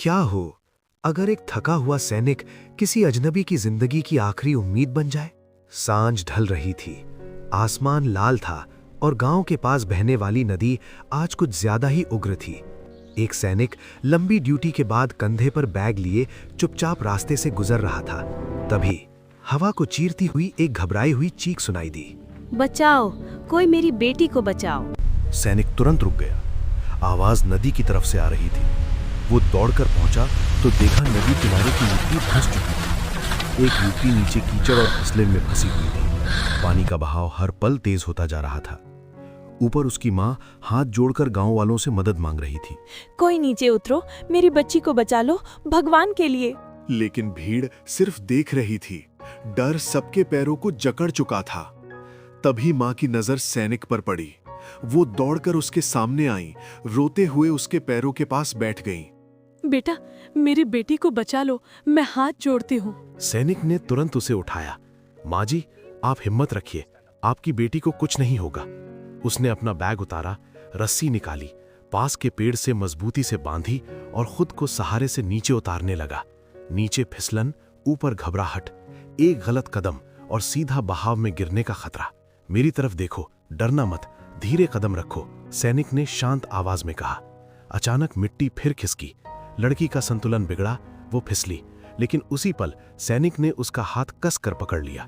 क्या हो अगर एक थका हुआ सैनिक किसी अजनबी की जिंदगी की आखिरी उम्मीद बन जाए। सांझ ढल रही थी, आसमान लाल था और गांव के पास बहने वाली नदी आज कुछ ज्यादा ही उग्र थी। एक सैनिक लंबी ड्यूटी के बाद कंधे पर बैग लिए चुपचाप रास्ते से गुजर रहा था। तभी हवा को चीरती हुई एक घबराई हुई चीख सुनाई दी। बचाओ, कोई मेरी बेटी को बचाओ। सैनिक तुरंत रुक गया। आवाज नदी की तरफ से आ रही थी। वो दौड़कर पहुंचा तो देखा नदी किनारे की मिट्टी धंस चुकी थी। एक युवती नीचे कीचड़ और फिसलन में फंसी हुई थी। पानी का बहाव हर पल तेज होता जा रहा था। ऊपर उसकी मां हाथ जोड़कर गांव वालों से मदद मांग रही थी। कोई नीचे उतरो, मेरी बच्ची को बचा लो, भगवान के लिए। लेकिन भीड़ सिर्फ देख रही थी। डर सबके पैरों को जकड़ चुका था। तभी मां की नजर सैनिक पर पड़ी। वो दौड़कर उसके सामने आई, रोते हुए उसके पैरों के पास बैठ गई। बेटा, मेरी बेटी को बचा लो, मैं हाथ जोड़ती हूँ। सैनिक ने तुरंत उसे उठाया। माँ जी, आप हिम्मत रखिए, आपकी बेटी को कुछ नहीं होगा। उसने अपना बैग उतारा, रस्सी निकाली, पास के पेड़ से मजबूती से बांधी और खुद को सहारे से नीचे उतारने लगा। नीचे फिसलन, ऊपर घबराहट, एक गलत कदम और सीधा बहाव में गिरने का खतरा। मेरी तरफ देखो, डरना मत, धीरे कदम रखो, सैनिक ने शांत आवाज में कहा। अचानक मिट्टी फिर खिसकी। लड़की का संतुलन बिगड़ा, वो फिसली, लेकिन उसी पल सैनिक ने उसका हाथ कस कर पकड़ लिया।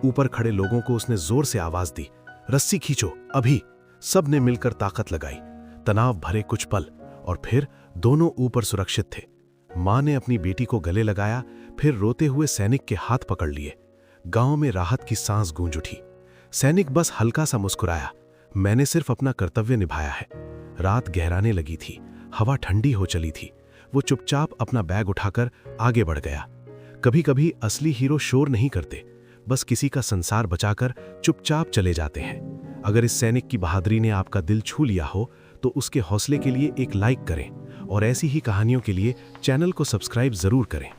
ऊपर खड़े लोगों को उसने जोर से आवाज दी, रस्सी खींचो अभी। सब ने मिलकर ताकत लगाई। तनाव भरे कुछ पल और फिर दोनों ऊपर सुरक्षित थे। मां ने अपनी बेटी को गले लगाया, फिर रोते हुए सैनिक के हाथ पकड़ लिए। गांव में राहत की सांस गूंज उठी। सैनिक बस हल्का सा मुस्कुराया, मैंने सिर्फ अपना कर्तव्य निभाया है। रात गहराने लगी थी, हवा ठंडी हो चली थी। वो चुपचाप अपना बैग उठाकर आगे बढ़ गया। कभी कभी असली हीरो शोर नहीं करते, बस किसी का संसार बचाकर चुपचाप चले जाते हैं। अगर इस सैनिक की बहादुरी ने आपका दिल छू लिया हो तो उसके हौसले के लिए एक लाइक करें और ऐसी ही कहानियों के लिए चैनल को सब्सक्राइब जरूर करें।